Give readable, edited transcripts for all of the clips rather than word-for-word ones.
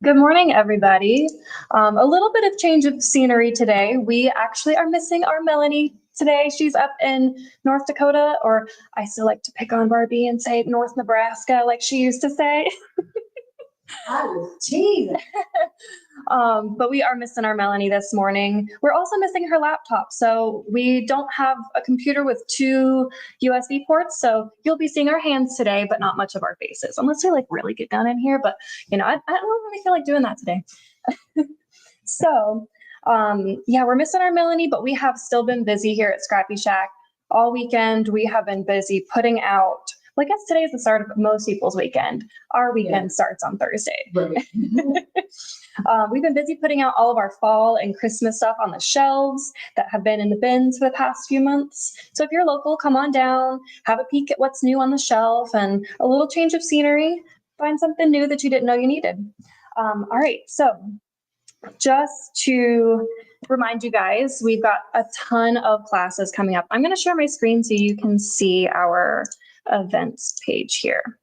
Good morning, everybody. A little bit of change of scenery today. We actually are missing our Melanie today. She's up in North Dakota, or I still like to pick on Barbie and say North Nebraska, like she used to say. I was teasing. But we are missing our Melanie this morning. We're also missing her laptop. So we don't have a computer with two USB ports. So you'll be seeing our hands today, but not much of our faces, unless we like really get down in here. But I don't really feel like doing that today. So yeah, we're missing our Melanie, but we have still been busy here at ScrappyShak all weekend. We have been busy putting out, well, I guess today is the start of most people's weekend. Our weekend starts on Thursday. Right. We've been busy putting out all of our fall and Christmas stuff on the shelves that have been in the bins for the past few months. So if you're local, come on down, have a peek at what's new on the shelf and a little change of scenery, find something new that you didn't know you needed. All right, so just to remind you guys, we've got a ton of classes coming up. I'm going to share my screen so you can see our events page here.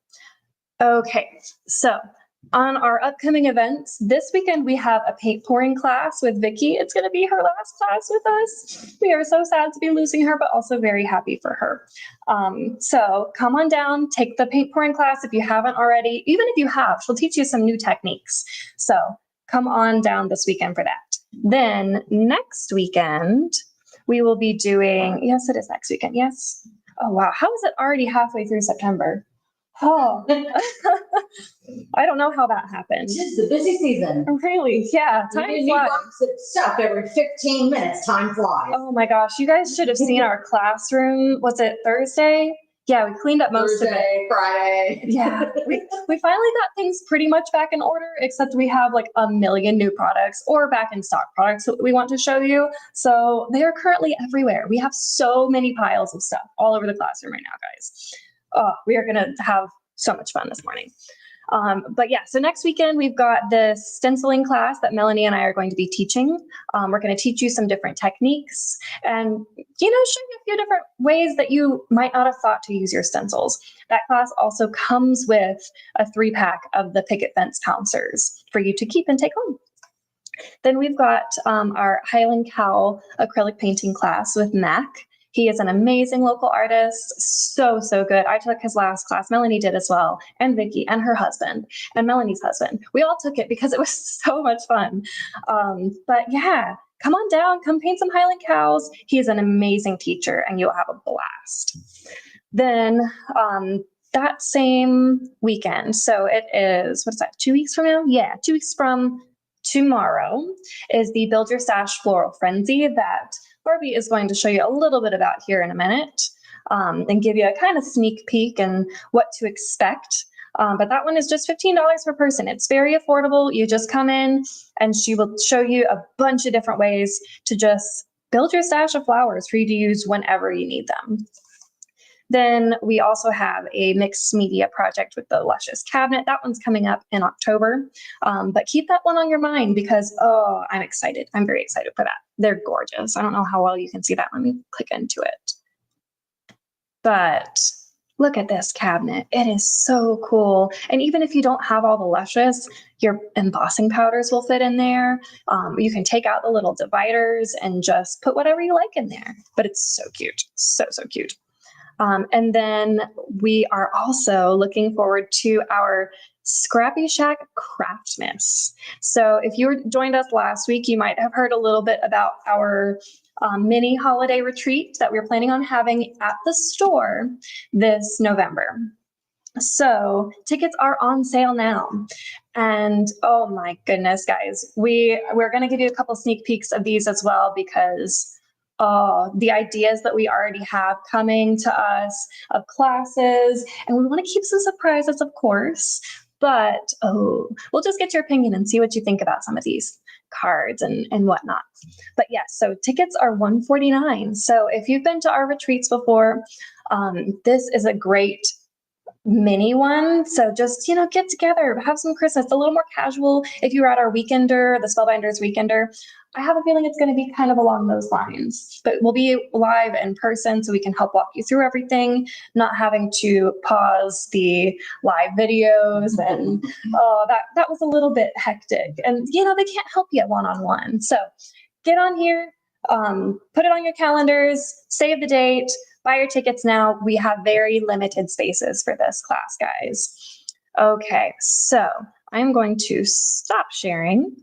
Okay, so on our upcoming events, this weekend we have a paint pouring class with Vicki. It's going to be her last class with us. We are so sad to be losing her, but also very happy for her. So come on down, take the paint pouring class if you haven't already. Even if you have, she'll teach you some new techniques. So come on down this weekend for that. Then next weekend, we will be doing, yes, it is next weekend. Yes. Oh, wow. How is it already halfway through September? Oh, I don't know how that happened. It's just the busy season. Really? Yeah. We Time need new flies. box of stuff every 15 minutes. Time flies. Oh my gosh. You guys should have seen our classroom. Was it Thursday? Yeah, we cleaned up most of it. Thursday, Friday. Yeah, we finally got things pretty much back in order, except we have like a million new products or back in stock products that we want to show you. So they are currently everywhere. We have so many piles of stuff all over the classroom right now, guys. Oh, we are going to have so much fun this morning. But yeah, so next weekend we've got the stenciling class that Melanie and I are going to be teaching. We're going to teach you some different techniques and, show you a few different ways that you might not have thought to use your stencils. That class also comes with a 3-pack of the picket fence pouncers for you to keep and take home. Then we've got our Highland Cow acrylic painting class with Mac. He is an amazing local artist, so good. I took his last class. Melanie did as well, and Vicki and her husband and Melanie's husband. We all took it because it was so much fun. But yeah, come on down, come paint some Highland cows. He is an amazing teacher and you'll have a blast. Then that same weekend, so it is, what is that, 2 weeks from now? Yeah, 2 weeks from tomorrow is the Build Your Stash Floral Frenzy that Barbie is going to show you a little bit about here in a minute and give you a kind of sneak peek and what to expect. But that one is just $15 per person. It's very affordable. You just come in and she will show you a bunch of different ways to just build your stash of flowers for you to use whenever you need them. Then we also have a mixed media project with the Luscious Cabinet. That one's coming up in October. But keep that one on your mind because, I'm excited. I'm very excited for that. They're gorgeous. I don't know how well you can see that. Let me click into it. But look at this cabinet. It is so cool. And even if you don't have all the Luscious, your embossing powders will fit in there. You can take out the little dividers and just put whatever you like in there. But it's so cute. So cute. And then we are also looking forward to our ScrappyShak Craftmas. So if you joined us last week, you might have heard a little bit about our mini holiday retreat that we're planning on having at the store this November. So tickets are on sale now. And oh my goodness, guys, we're going to give you a couple sneak peeks of these as well because the ideas that we already have coming to us of classes, and we want to keep some surprises, of course, but we'll just get your opinion and see what you think about some of these cards and whatnot. But yes, so tickets are $149. So if you've been to our retreats before, this is a great mini one. So just, get together, have some Christmas, a little more casual. If you were at our weekender, the Spellbinders weekender, I have a feeling it's going to be kind of along those lines. But we'll be live in person so we can help walk you through everything, not having to pause the live videos. And oh, that was a little bit hectic. And, they can't help you one-on-one. So get on here, put it on your calendars, save the date, buy your tickets now. We have very limited spaces for this class, guys. Okay, so I'm going to stop sharing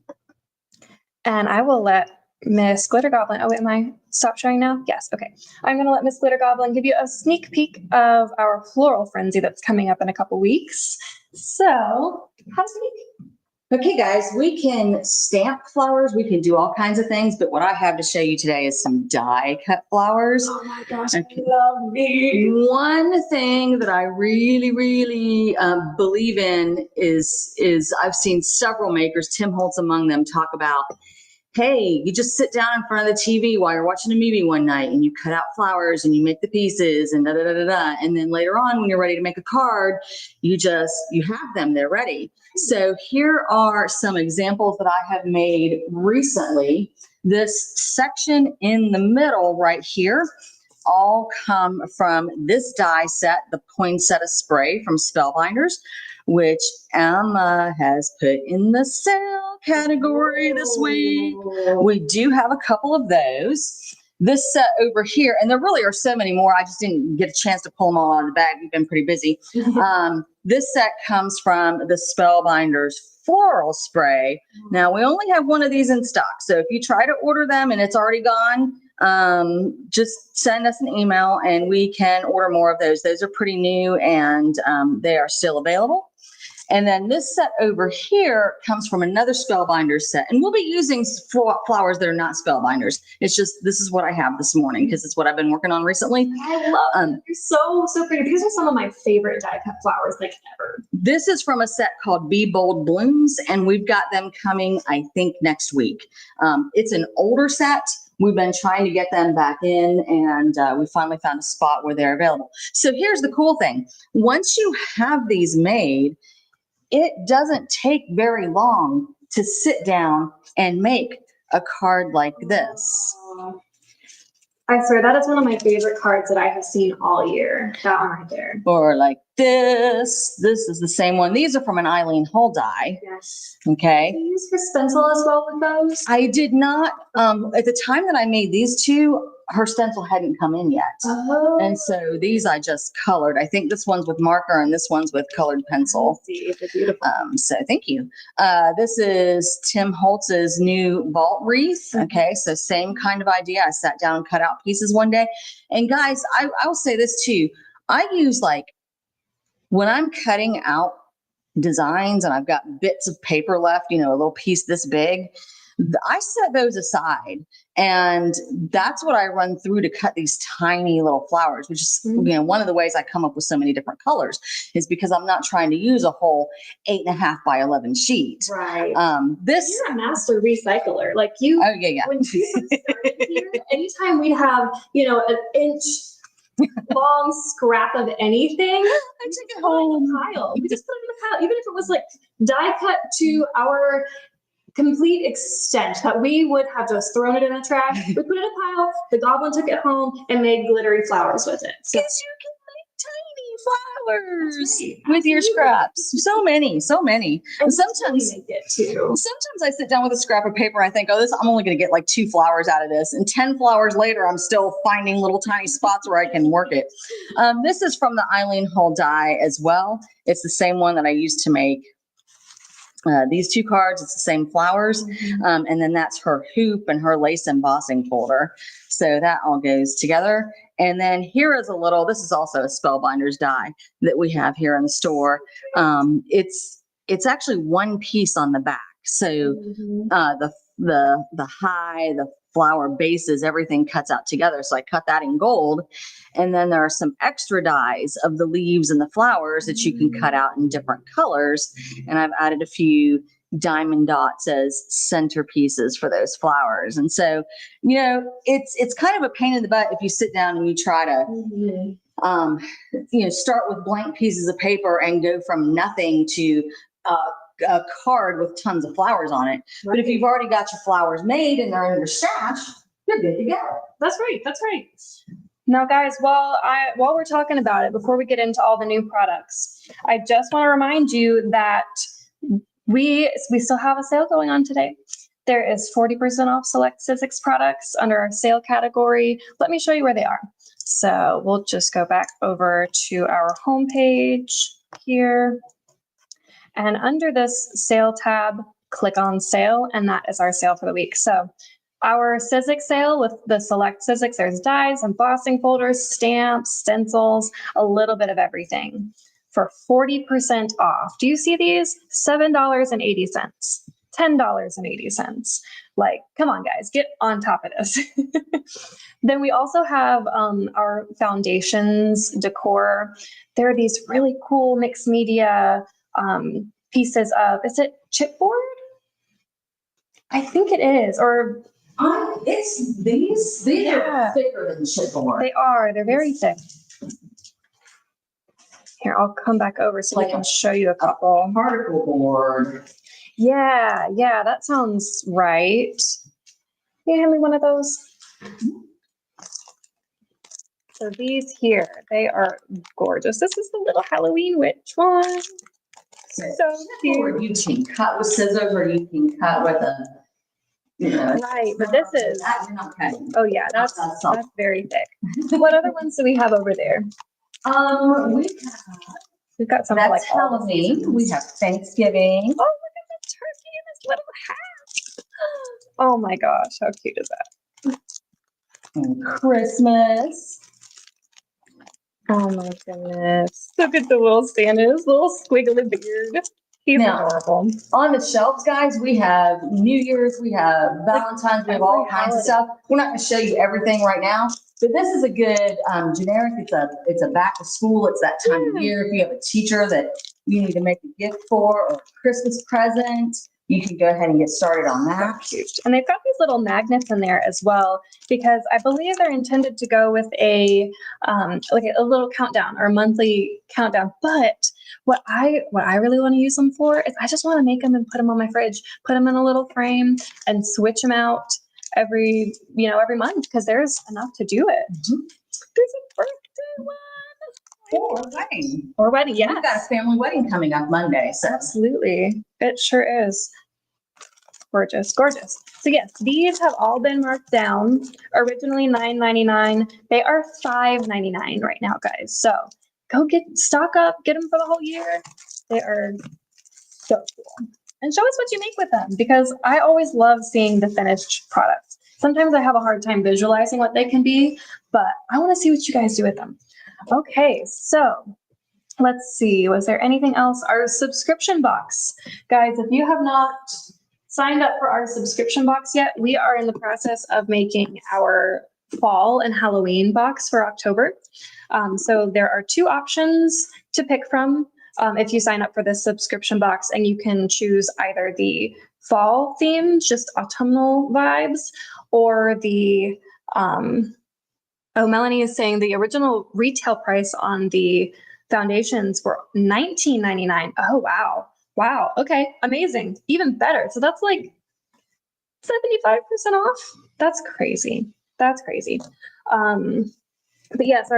and I will let Miss Glitter Goblin, oh, am I stop sharing now? Yes, okay. I'm gonna let Miss Glitter Goblin give you a sneak peek of our floral frenzy that's coming up in a couple weeks. So, have a sneak peek. Okay, guys, we can stamp flowers. We can do all kinds of things, but what I have to show you today is some die cut flowers. Oh my gosh, okay. I love these. One thing that I really, really believe in is I've seen several makers, Tim Holtz among them, talk about, hey, you just sit down in front of the TV while you're watching a movie one night and you cut out flowers and you make the pieces and da da da da da. And then later on, when you're ready to make a card, you have them, they're ready. So here are some examples that I have made recently. This section in the middle right here all come from this die set, the Poinsettia Spray from Spellbinders, which Emma has put in the sale category this week. We do have a couple of those. This set over here, and there really are so many more. I just didn't get a chance to pull them all out of the bag. We've been pretty busy. This set comes from the Spellbinders Floral Spray. Now, we only have one of these in stock. So if you try to order them and it's already gone, just send us an email and we can order more of those. Those are pretty new and they are still available. And then this set over here comes from another Spellbinders set. And we'll be using flowers that are not Spellbinders. It's just, this is what I have this morning because it's what I've been working on recently. I love them. They're so pretty. These are some of my favorite die cut flowers like ever. This is from a set called Be Bold Blooms, and we've got them coming, I think, next week. It's an older set. We've been trying to get them back in, and we finally found a spot where they're available. So here's the cool thing. Once you have these made, it doesn't take very long to sit down and make a card like this. I swear, that is one of my favorite cards that I have seen all year. That one right there. Or like this. This is the same one. These are from an Eileen Hull die. Yes. Okay. Did you use for stencil as well with those? I did not. At the time that I made these two, her stencil hadn't come in yet. Oh. And so these I just colored. I think this one's with marker and this one's with colored pencil. See, they're beautiful. So thank you. This is Tim Holtz's new vault wreath. Okay, so same kind of idea. I sat down and cut out pieces one day. And guys, I will say this too. I use when I'm cutting out designs and I've got bits of paper left, a little piece this big, I set those aside, and that's what I run through to cut these tiny little flowers, which is, one of the ways I come up with so many different colors is because I'm not trying to use a whole 8.5 by 11 sheet. Right. You're a master recycler. Like you. Oh yeah. When you first started here, anytime we'd have, an inch long scrap of anything, I took it home. Pile. We just put it in the pile, even if it was die cut to our complete extent that we would have just thrown it in the trash. We put it in a pile. The goblin took it home and made glittery flowers with it. So because you can make tiny flowers with your scraps. So many. And sometimes make it too. Sometimes I sit down with a scrap of paper and I think, I'm only going to get 2 flowers out of this. And 10 flowers later, I'm still finding little tiny spots where I can work it. This is from the Eileen Hull die as well. It's the same one that I used to make these 2 cards. It's the same flowers. And then that's her hoop and her lace embossing folder. So that all goes together. And then here is this is also a Spellbinders die that we have here in the store. It's actually one piece on the back. So the high, the flower bases, everything cuts out together. So I cut that in gold. And then there are some extra dies of the leaves and the flowers that you can cut out in different colors. And I've added a few diamond dots as centerpieces for those flowers. And so, it's kind of a pain in the butt if you sit down and you try to start with blank pieces of paper and go from nothing to a card with tons of flowers on it. Right. But if you've already got your flowers made and they're in your stash, you're good to go. That's right. That's right. Now, guys, while we're talking about it, before we get into all the new products, I just want to remind you that we still have a sale going on today. There is 40% off select Sizzix products under our sale category. Let me show you where they are. So we'll just go back over to our homepage here. And under this sale tab, click on sale, and that is our sale for the week. So our Sizzix sale with the select Sizzix, there's dies, embossing folders, stamps, stencils, a little bit of everything for 40% off. Do you see these? $7.80, $10.80. Like, come on, guys, get on top of this. Then we also have our foundations decor. There are these really cool mixed media pieces of, is it chipboard? I think it is, or it's these are thicker than chipboard. They are. They're very thick. Here, I'll come back over so I can show you a couple. Particle board. Yeah, that sounds right. Can you hand me one of those? So these here, they are gorgeous. This is the little Halloween witch one. So cute. You can cut with scissors, or you can cut with a. Right, but this is. You're not cutting. Oh yeah, that's very thick. What other ones do we have over there? We've got some like Halloween. We have Thanksgiving. Oh, look at the turkey in this little hat. Oh my gosh, how cute is that? And Christmas. Oh my goodness. Look at the little Santa's little squiggly beard. He's adorable. On the shelves, guys, we have New Year's, we have Valentine's, we have all kinds of stuff. We're not going to show you everything right now, but this is a good generic. It's a back to school. It's that time of year. If you have a teacher that you need to make a gift for or a Christmas present, you can go ahead and get started on that. And they've got these little magnets in there as well, because I believe they're intended to go with a little countdown or a monthly countdown. But what I really want to use them for is I just want to make them and put them on my fridge, put them in a little frame and switch them out every month, because there's enough to do it. Mm-hmm. There's a birthday one. Or wedding, yeah. We've got a family wedding coming up Monday. So. Absolutely. It sure is. Gorgeous. So yes, these have all been marked down. Originally $9.99. They are $5.99 right now, guys. So go stock up, get them for the whole year. They are so cool. And show us what you make with them, because I always love seeing the finished products. Sometimes I have a hard time visualizing what they can be, but I want to see what you guys do with them. Okay, so let's see. Was there anything else? Our subscription box. Guys, if you have not signed up for our subscription box yet, we are in the process of making our fall and Halloween box for October. So there are two options to pick from if you sign up for this subscription box, and you can choose either the fall theme, just autumnal vibes, or the Melanie is saying the original retail price on the foundations were $19.99. Oh, wow. Wow. Okay. Amazing. Even better. So that's like 75% off. That's crazy. But yes,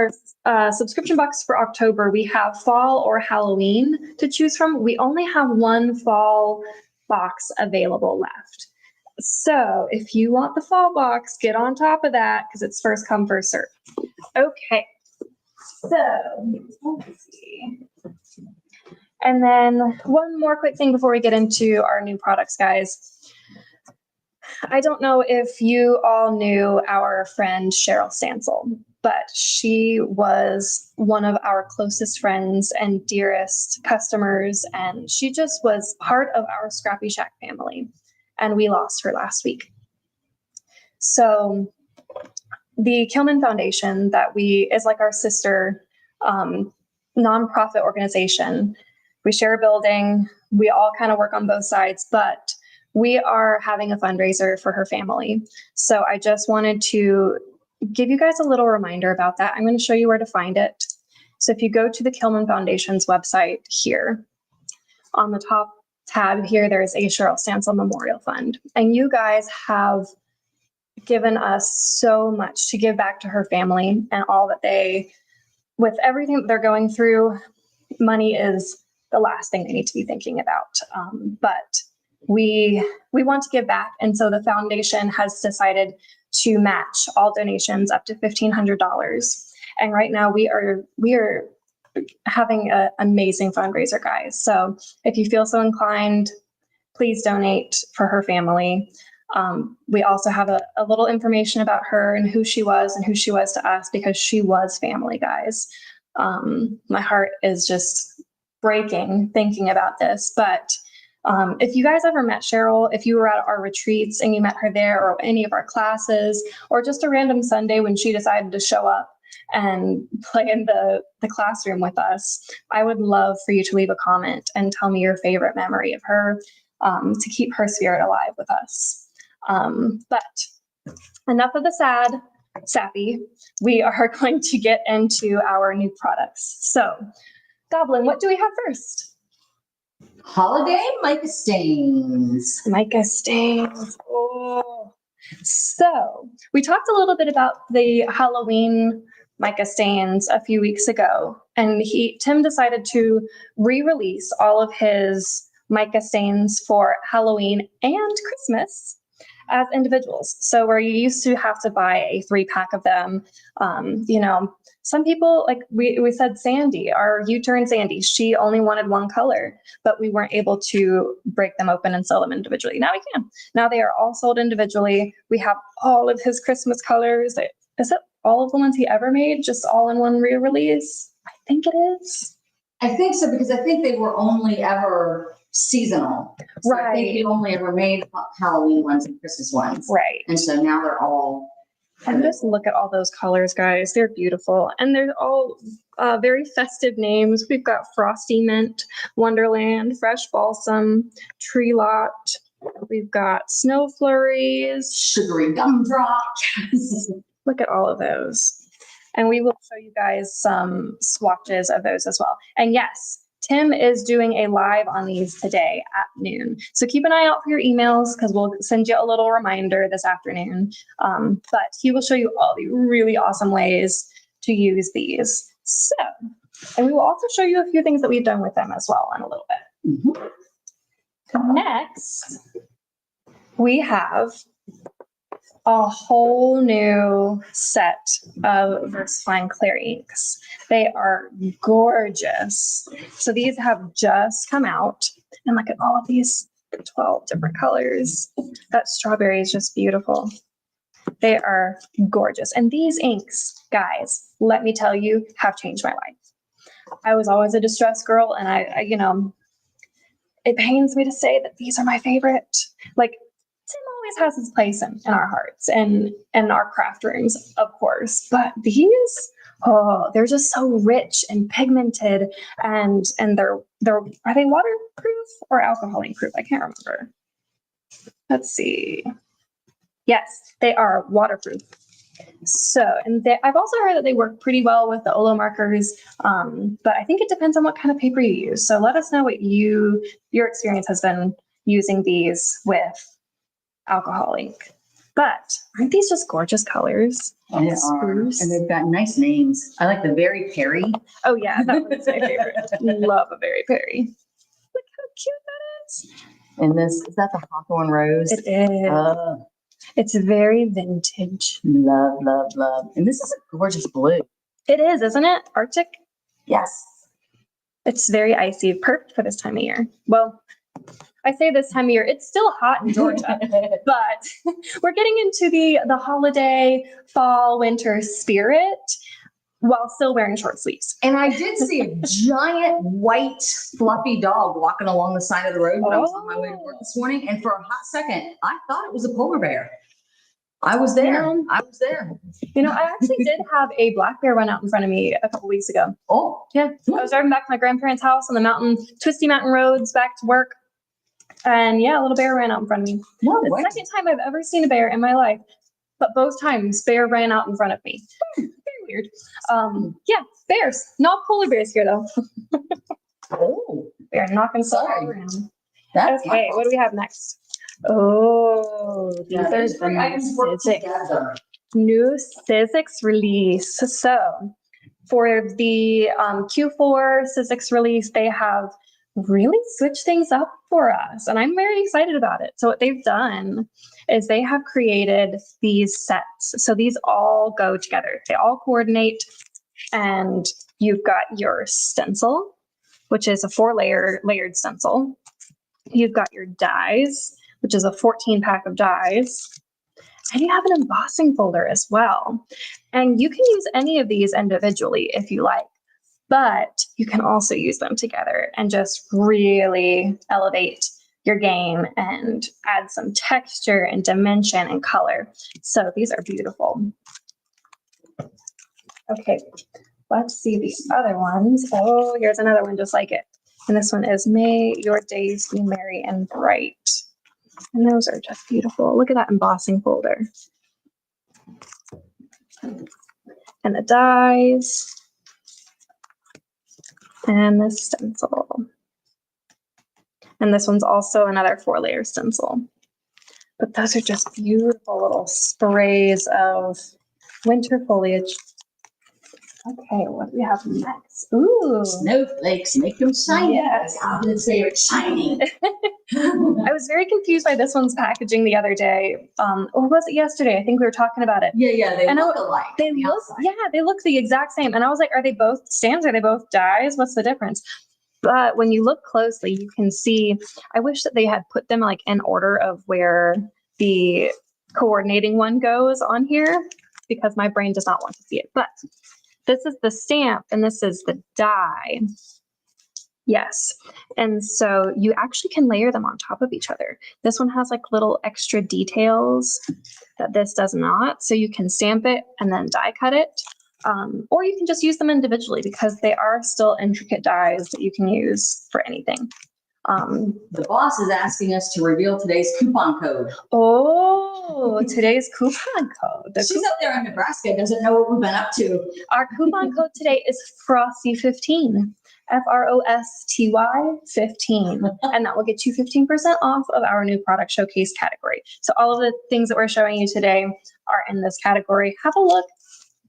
our subscription box for October, we have fall or Halloween to choose from. We only have one fall box available left. So if you want the fall box, get on top of that, because it's first come, first serve. Okay. So let's see. And then one more quick thing before we get into our new products, guys. I don't know if you all knew our friend Cheryl Stansel, but she was one of our closest friends and dearest customers, and she just was part of our ScrappyShak family, and we lost her last week. So the Kilman Foundation is like our sister nonprofit organization. We share a building. We all kind of work on both sides, but we are having a fundraiser for her family. So I just wanted to give you guys a little reminder about that. I'm going to show you where to find it. So if you go to the Kilman Foundation's website here, on the top tab here, there's a Cheryl Stansel Memorial Fund. And you guys have given us so much to give back to her family and all that with everything that they're going through, money is the last thing they need to be thinking about. But we want to give back. And so the foundation has decided to match all donations up to $1,500. And right now we are having an amazing fundraiser, guys. So if you feel so inclined, please donate for her family. We also have a little information about her and who she was to us, because she was family, guys. My heart is just breaking thinking about this. But if you guys ever met Cheryl, if you were at our retreats and you met her there, or any of our classes, or just a random Sunday when she decided to show up and play in the classroom with us, I would love for you to leave a comment and tell me your favorite memory of her, to keep her spirit alive with us. But enough of the sappy. We are going to get into our new products. So, Goblin, what do we have first? Holiday mica stains. Mica stains. Oh. So we talked a little bit about the Halloween mica stains a few weeks ago, and Tim decided to re-release all of his mica stains for Halloween and Christmas as individuals. So where you used to have to buy a 3-pack of them, some people, like we said, Sandy, our U-turn Sandy, she only wanted one color, but we weren't able to break them open and sell them individually. Now we can. Now they are all sold individually. We have all of his Christmas colors. Is it all of the ones he ever made, just all in one re-release? I think it is. I think so, because I think they were only ever seasonal. So Right. I think he only ever made Halloween ones and Christmas ones. Right. And so now they're all. And just look at all those colors, guys. They're beautiful. And they're all very festive names. We've got Frosty Mint, Wonderland, Fresh Balsam, Tree Lot. We've got Snow Flurries, Sugary Gumdrops. Look at all of those. And we will show you guys some swatches of those as well. And yes, Tim is doing a live on these today at noon. So keep an eye out for your emails, because we'll send you a little reminder this afternoon. But he will show you all the really awesome ways to use these. So, and we will also show you a few things that we've done with them as well in a little bit. Mm-hmm. Next, we have a whole new set of VersaFine Clear inks. They are gorgeous. So these have just come out, and look at all of these 12 different colors. That strawberry is just beautiful. They are gorgeous. And these inks, guys, let me tell you, have changed my life. I was always a distressed girl, and I it pains me to say that these are my favorite. Like, Tim always has his place in our hearts and our craft rooms, of course. But these, they're just so rich and pigmented, and they're are they waterproof or alcohol proof? I can't remember. Let's see. Yes, they are waterproof. So, and I've also heard that they work pretty well with the Olo markers, but I think it depends on what kind of paper you use. So let us know what your experience has been using these with alcohol ink. But aren't these just gorgeous colors? They are. And they've got nice names. I like the Berry Perry. Oh yeah, that was my favorite. Love a Berry Perry. Look how cute that is. And is that the Hawthorne Rose? It is. It's very vintage. Love, love, love. And this is a gorgeous blue. It is, isn't it? Arctic? Yes. It's very icy, perfect for this time of year. Well, I say this time of year, it's still hot in Georgia, but we're getting into the holiday, fall, winter spirit while still wearing short sleeves. And I did see a giant white fluffy dog walking along the side of the road when I was on my way to work this morning. And for a hot second, I thought it was a polar bear. I was there. I actually did have a black bear run out in front of me a couple weeks ago. Oh, yeah. I was driving back to my grandparents' house on the twisty mountain roads back to work. And yeah, a little bear ran out in front of me. No the way. Second time I've ever seen a bear in my life, but both times bear ran out in front of me. Very weird. Yeah, bears. Not polar bears here though. Oh, We are knocking stuff Sorry. around. that's Okay, what do we have next? Oh, these Yeah, are there's the items work together. new Sizzix release. So for the Q4 Sizzix release, they have really switched things up for us, and I'm very excited about it. So what they've done is they have created these sets. So these all go together. They all coordinate, and you've got your stencil, which is a 4-layered stencil. You've got your dies, which is a 14-pack of dies. And you have an embossing folder as well. And you can use any of these individually if you like, but you can also use them together and just really elevate your game and add some texture and dimension and color. So these are beautiful. Okay, let's see the other ones. Oh, here's another one just like it. And this one is May Your Days Be Merry and Bright. And those are just beautiful. Look at that embossing folder. And the dies. And the stencil. And this one's also another 4-layer stencil. But those are just beautiful little sprays of winter foliage. Okay, what do we have next? Ooh. Snowflakes make them shiny. Yes. Alvin's favorite, shiny. I was very confused by this one's packaging the other day. Or was it yesterday? I think we were talking about it. Yeah, they look alike. They look the exact same. And I was like, are they both stamps? Are they both dies? What's the difference? But when you look closely, you can see, I wish that they had put them like in order of where the coordinating one goes on here, because my brain does not want to see it. But this is the stamp and this is the die. Yes. And so you actually can layer them on top of each other. This one has like little extra details that this does not. So you can stamp it and then die cut it. Or you can just use them individually because they are still intricate dies that you can use for anything. The boss is asking us to reveal today's coupon code. Oh, today's coupon code. She's up there in Nebraska, doesn't know what we've been up to. Our coupon code today is Frosty15. Frosty 15. And that will get you 15% off of our new product showcase category. So all of the things that we're showing you today are in this category. Have a look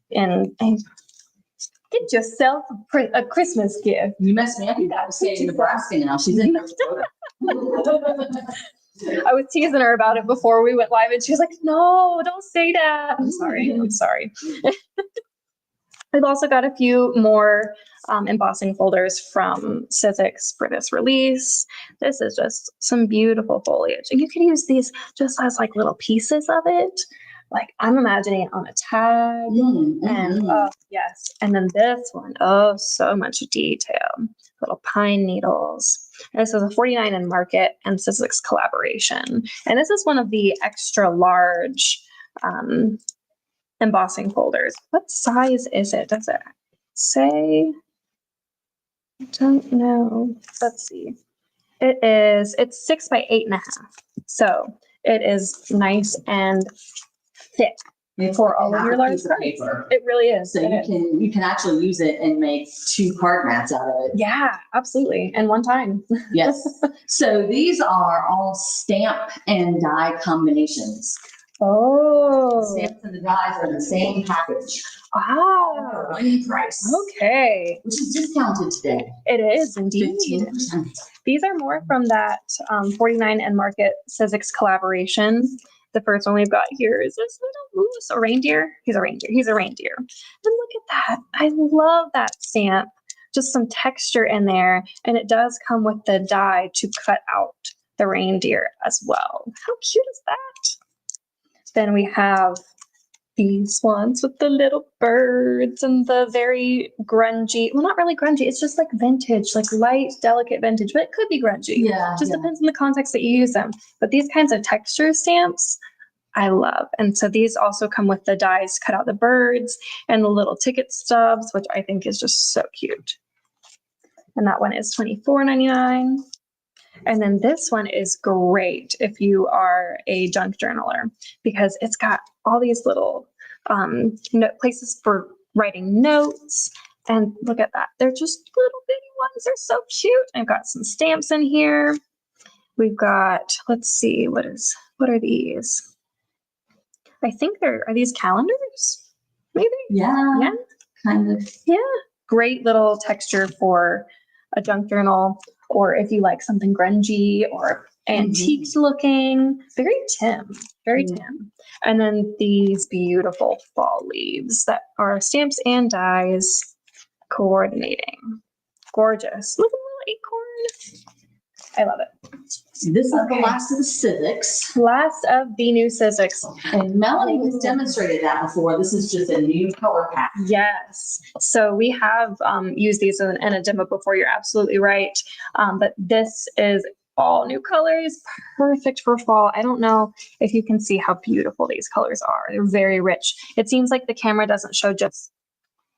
and get yourself a Christmas gift. You messed me up. You got to say in Nebraska now. She's in Minnesota. I was teasing her about it before we went live, and she was like, "No, don't say that." I'm sorry. We've also got a few more embossing folders from Sizzix for this release. This is just some beautiful foliage, and you can use these just as like little pieces of it. Like I'm imagining it on a tag, and oh yes, and then this one, oh, so much detail, little pine needles. And this is a 49 in market and Sizzix collaboration, and this is one of the extra large embossing folders. What size is it? Does it say? I don't know. Let's see. It's 6 by 8.5. So it is nice and thick for all of your large cards. It really is. So you can actually use it and make 2 card mats out of it. Yeah, absolutely. And one time. Yes. So these are all stamp and die combinations. Oh. Stamps and the dies are in the same package. Ah. One price. Okay. Which is discounted today. It is indeed. 15%. These are more from that 49 and market Sizzix collaboration. The first one we've got here is this little moose, a reindeer. He's a reindeer. And look at that. I love that stamp. Just some texture in there. And it does come with the die to cut out the reindeer as well. How cute is that? Then we have these ones with the little birds and the very grungy, well, not really grungy. It's just like vintage, like light, delicate vintage, but it could be grungy. Yeah. Just depends on the context that you use them. But these kinds of texture stamps, I love. And so these also come with the dies, cut out the birds and the little ticket stubs, which I think is just so cute. And that one is $24.99. And then this one is great if you are a junk journaler because it's got all these little places for writing notes. And look at that. They're just little bitty ones. They're so cute. I've got some stamps in here. We've got, let's see, what are these? I think are these calendars? Maybe? Yeah. Kind of. Yeah. Great little texture for a junk journal, or if you like something grungy or antiques looking. Very Tim. Very Tim. And then these beautiful fall leaves that are stamps and dies coordinating. Gorgeous. Look at the little acorn. I love it. This is the last of the civics. Last of the new civics. And Melanie has demonstrated that before. This is just a new color pack. Yes. So we have used these in a demo before. You're absolutely right. But this is all new colors, perfect for fall. I don't know if you can see how beautiful these colors are. They're very rich. It seems like the camera doesn't show just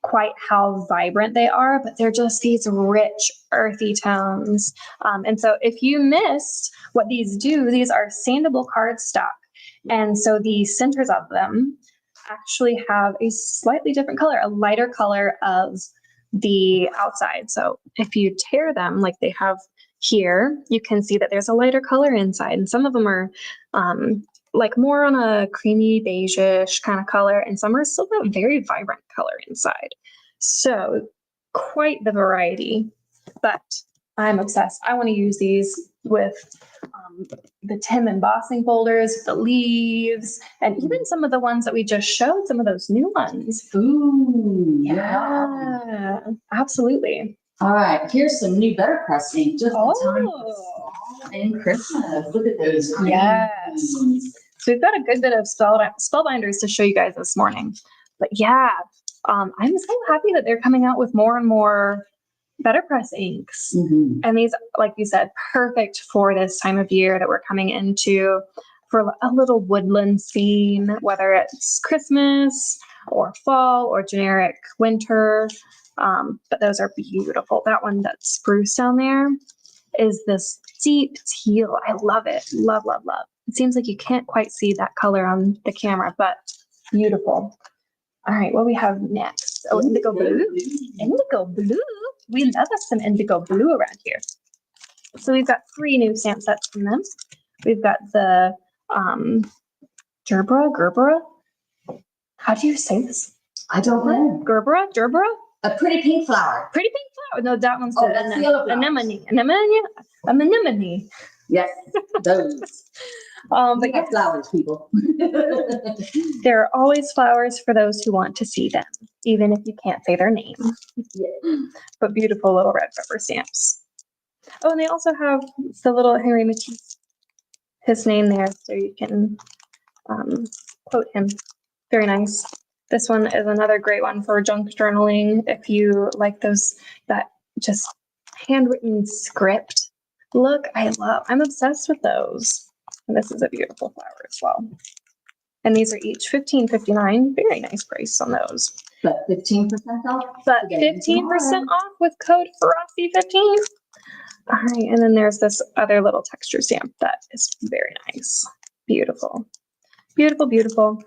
quite how vibrant they are, but they're just these rich, earthy tones. And so if you missed what these do, these are sandable cardstock. And so the centers of them actually have a slightly different color, a lighter color of the outside. So if you tear them like they have here, you can see that there's a lighter color inside. And some of them are like more on a creamy beige-ish kind of color, and some are still a very vibrant color inside. So quite the variety, but I'm obsessed. I want to use these with the Tim embossing folders, the leaves, and even some of the ones that we just showed, some of those new ones. Ooh, yeah. Absolutely. All right, here's some new Better Press ink, just in time for fall and Christmas. Look at those. Yes. So we've got a good bit of spellbinders to show you guys this morning. But yeah, I'm so happy that they're coming out with more and more Better Press inks. And these, like you said, perfect for this time of year that we're coming into, for a little woodland scene, whether it's Christmas or fall or generic winter. But those are beautiful. That one, that spruce down there, is this deep teal. I love it. Love, love, love. It seems like you can't quite see that color on the camera, but beautiful. All right, what we have next? Oh, indigo blue. Indigo blue. We love us some indigo blue around here. So we've got 3 new stamp sets from them. We've got the Gerbera. How do you say this? I don't know. Gerbera? A pretty pink flower. Pretty pink flower. No, that one's that's the yellow flower. Anemone. Yes, those. But yeah, flowers, people. There are always flowers for those who want to see them, even if you can't say their name. Yeah. But beautiful little red pepper stamps. Oh, and they also have the little Henry Matisse, his name there, so you can quote him. Very nice. This one is another great one for junk journaling. If you like that just handwritten script look, I'm obsessed with those. And this is a beautiful flower as well. And these are each $15.59. Very nice price on those. But 15% off? But 15% off with code Frosty15. All right, and then there's this other little texture stamp that is very nice. Beautiful. Beautiful, beautiful.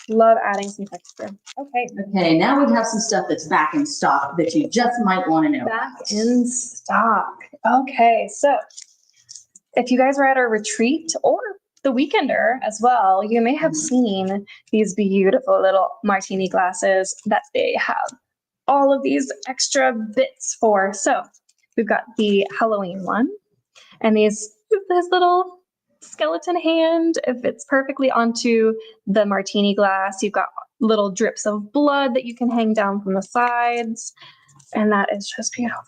Love adding some texture. Okay. Okay, now we have some stuff that's back in stock that you just might want to know. Back in stock. Okay, so if you guys were at our retreat or the Weekender as well, you may have seen these beautiful little martini glasses that they have all of these extra bits for. So we've got the Halloween one, and this little skeleton hand. It fits perfectly onto the martini glass. You've got little drips of blood that you can hang down from the sides. And that is just beautiful.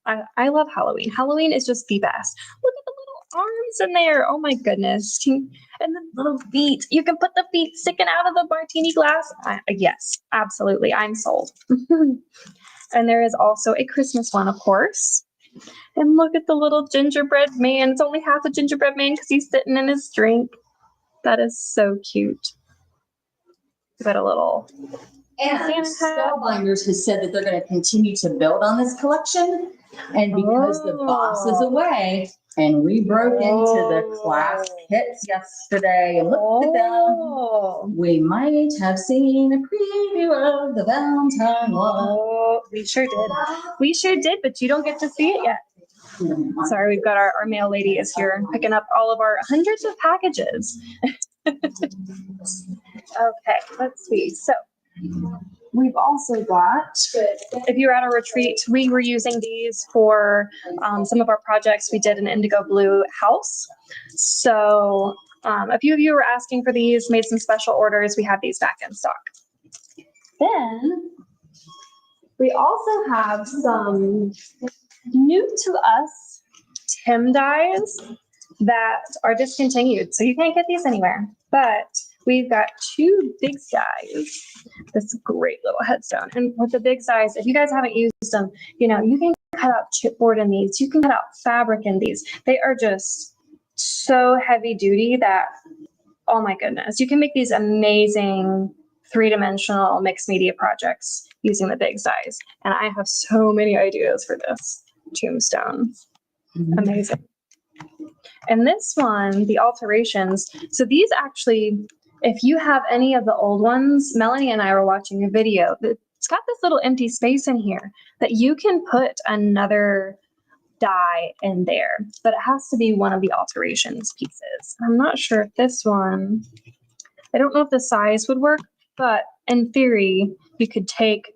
I love Halloween. Halloween is just the best. Look at the little arms in there. Oh my goodness. And the little feet. You can put the feet sticking out of the martini glass. Yes, absolutely. I'm sold. And there is also a Christmas one, of course. And look at the little gingerbread man. It's only half a gingerbread man because he's sitting in his drink. That is so cute. We've got a little And Spellbinders has said that they're going to continue to build on this collection. And because the boss is away, And we broke into the class kits yesterday and looked at them. We might have seen a preview of the Valentine one. Oh, we sure did. We sure did, but you don't get to see it yet. Sorry, we've got our mail lady is here picking up all of our hundreds of packages. Okay, let's see. So we've also got, if you were at a retreat, we were using these for some of our projects. We did an indigo blue house. So a few of you were asking for these, made some special orders. We have these back in stock. Then we also have some new to us Tim dyes that are discontinued. So you can't get these anywhere, but we've got two big dyes. This great little headstone. And with the big size, if you guys haven't used them, you can cut out chipboard in these. You can cut out fabric in these. They are just so heavy duty that, oh my goodness, you can make these amazing three-dimensional mixed media projects using the big size. And I have so many ideas for this tombstone. Amazing. And this one, the alterations. So these actually, if you have any of the old ones, Melanie and I were watching a video. It's got this little empty space in here that you can put another die in there, but it has to be one of the alterations pieces. I'm not sure if this one, I don't know if the size would work, but in theory, you could take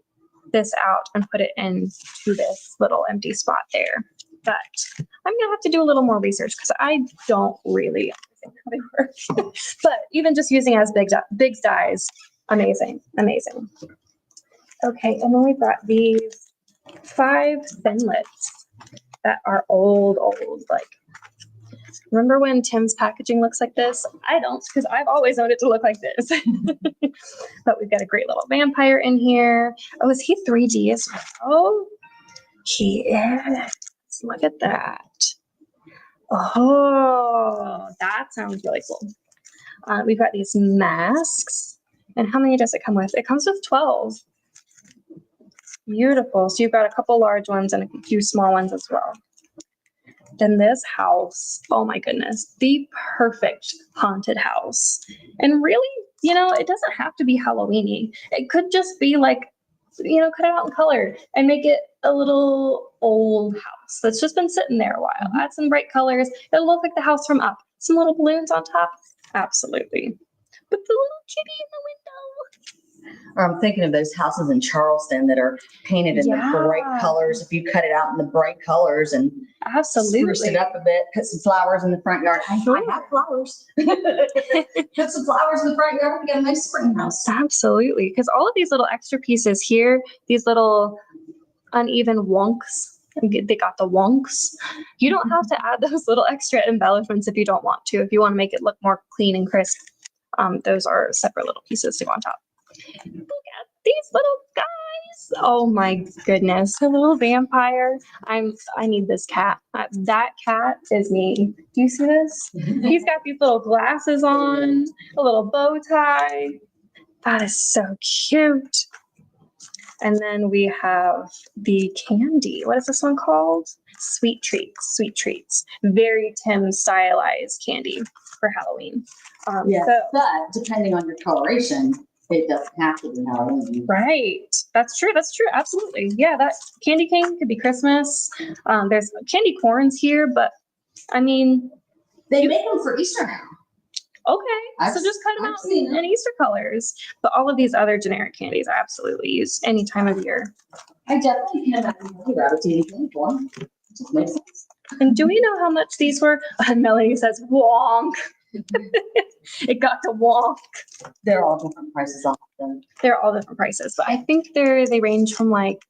this out and put it into this little empty spot there. But I'm gonna have to do a little more research because I don't really understand how they work. But even just using as big dies, amazing, amazing. Okay, and then we've got these 5 thinlits that are old, like, remember when Tim's packaging looks like this? I don't, because I've always known it to look like this. But we've got a great little vampire in here. Oh, is he 3D as well? He is. Look at that. Oh, that sounds really cool. We've got these masks. And how many does it come with? It comes with 12. Beautiful. So you've got a couple large ones and a few small ones as well. Then this house, oh my goodness, the perfect haunted house. And really, it doesn't have to be Halloween-y. It could just be like, cut it out in color and make it a little old house that's just been sitting there a while. Add some bright colors. It'll look like the house from Up. Some little balloons on top. Absolutely. But the little kitty in the window. Or I'm thinking of those houses in Charleston that are painted in the bright colors. If you cut it out in the bright colors and spruce it up a bit, put some flowers in the front yard. I have flowers. Put some flowers in the front yard and get a nice spring house. Absolutely. Because all of these little extra pieces here, these little uneven wonks, they got the wonks. You don't have to add those little extra embellishments if you don't want to. If you want to make it look more clean and crisp, those are separate little pieces to go on top. Look at these little guys. Oh my goodness. A little vampire. I need this cat. That cat is me. Do you see this? He's got these little glasses on, a little bow tie. That is so cute. And then we have the candy. What is this one called? Sweet treats. Sweet treats. Very Tim stylized candy for Halloween. But depending on your coloration, it doesn't have to be Halloween. Right. That's true. Absolutely. Yeah, that candy cane could be Christmas. There's candy corns here, but I mean, they make them for Easter now. Okay. So just cut them out in Easter colors. But all of these other generic candies I absolutely use any time of year. I definitely can imagine gravitating candy corn. It just makes sense. And do we know how much these were? Melanie says, wonk. It got to wonk. They're all different prices off them. They're all different prices, but I think they range from like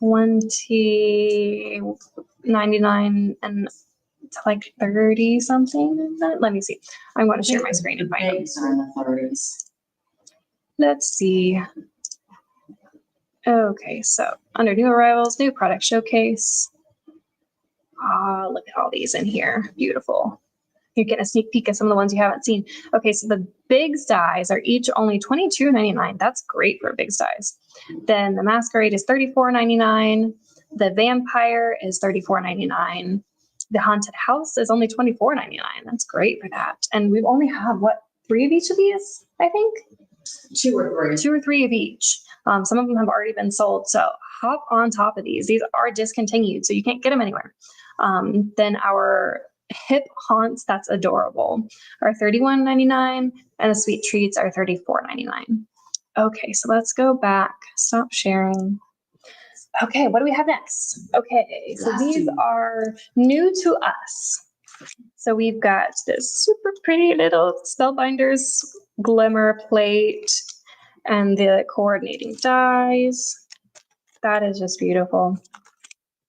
$20.99 and to like 30 something. Let me see. I'm going to share my screen and find them. Let's see. Okay, so under new arrivals, new product showcase. Look at all these in here. Beautiful. You're getting a sneak peek at some of the ones you haven't seen. Okay, so the big dies are each only $22.99. That's great for big dies. Then the masquerade is $34.99. The vampire is $34.99. the haunted house is only $24.99. That's great for that. And we've only had, what, 3 of each of these, I think? 2 or 3. 2 or 3 of each. Some of them have already been sold. So hop on top of these. These are discontinued, so you can't get them anywhere. Then our hip haunts, that's adorable, are $31.99, and the sweet treats are $34.99. Okay, so let's go back. Stop sharing. Okay, what do we have next? Okay, so these are new to us. So we've got this super pretty little Spellbinders glimmer plate and the coordinating dies. That is just beautiful.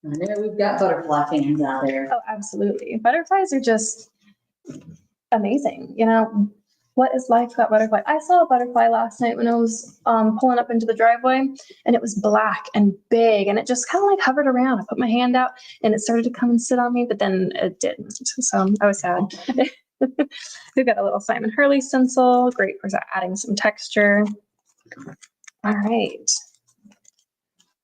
I know we've got butterfly fans out there. Oh, absolutely. Butterflies are just amazing. You know, what is life without butterfly? I saw a butterfly last night when I was pulling up into the driveway, and it was black and big, and it just kind of like hovered around. I put my hand out and it started to come and sit on me, but then it didn't. So I was sad. We've got a little Simon Hurley stencil, great for adding some texture. All right.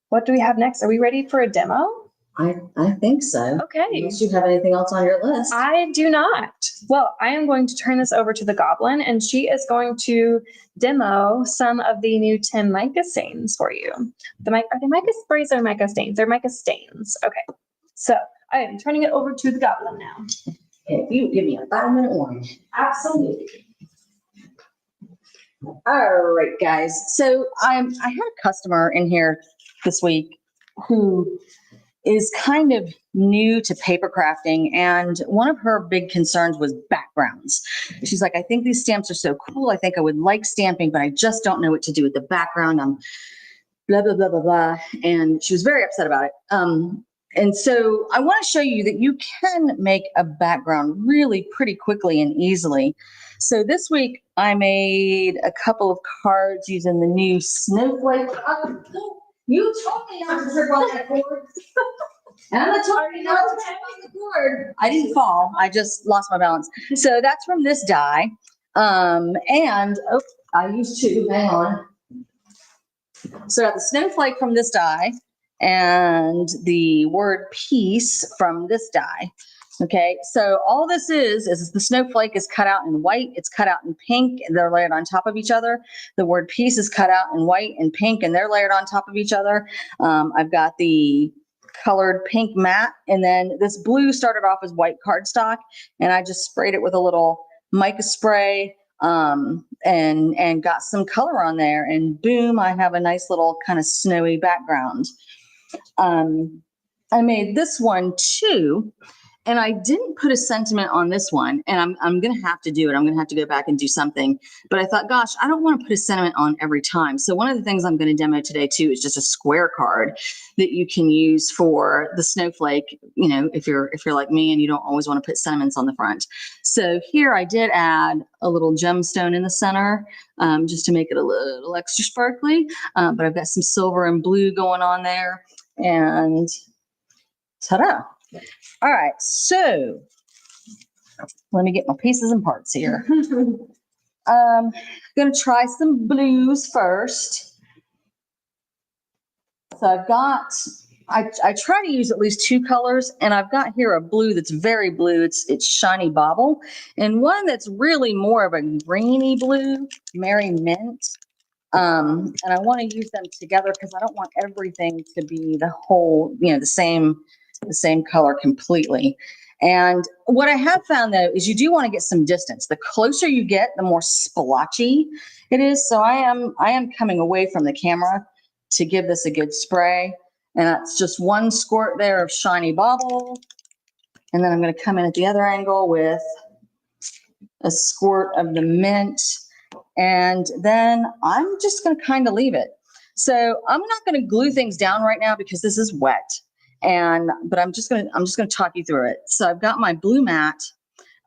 What do we have next? Are we ready for a demo? I think so. Okay. Unless you have anything else on your list. I do not. Well, I am going to turn this over to the Goblin, and she is going to demo some of the new Tim mica stains for you. Are they mica sprays or mica stains? They're mica stains. Okay. So I am turning it over to the Goblin now. If you give me a 5-minute warning. Absolutely. All right, guys. So I had a customer in here this week who is kind of new to paper crafting, and one of her big concerns was backgrounds. She's like, I think these stamps are so cool. I think I would like stamping, but I just don't know what to do with the background. I'm blah, blah, blah, blah, blah. And she was very upset about it. And so I want to show you that you can make a background really pretty quickly and easily. So this week I made a couple of cards using the new snowflake. You told me not to trip on that cord. Emma told me not to trip on the cord. I didn't fall. I just lost my balance. So that's from this die. And I used 2. Hang on. So I got the snowflake from this die and the word peace from this die. Okay, so all this is the snowflake is cut out in white, it's cut out in pink, and they're layered on top of each other. The word peace is cut out in white and pink, and they're layered on top of each other. I've got the colored pink matte, and then this blue started off as white cardstock, and I just sprayed it with a little mica spray and got some color on there, and boom, I have a nice little kind of snowy background. I made this one too. And I didn't put a sentiment on this one, and I'm going to have to do it. I'm going to have to go back and do something. But I thought, gosh, I don't want to put a sentiment on every time. So one of the things I'm going to demo today too is just a square card that you can use for the snowflake. You know, if you're like me and you don't always want to put sentiments on the front. So here I did add a little gemstone in the center, just to make it a little extra sparkly. But I've got some silver and blue going on there, and ta-da. All right, so let me get my pieces and parts here. I'm going to try some blues first. So I've got, I try to use at least 2 colors, and I've got here a blue that's very blue. It's shiny bauble, and one that's really more of a greeny blue, Merry Mint. And I want to use them together because I don't want everything to be the whole, you know, the same color completely. And what I have found though is you do want to get some distance. The closer you get, the more splotchy it is. So I am coming away from the camera to give this a good spray. And that's just 1 squirt there of shiny bauble. And then I'm going to come in at the other angle with a squirt of the mint. And then I'm just going to kind of leave it. So I'm not going to glue things down right now because this is wet. But I'm just gonna talk you through it. So I've got my blue matte.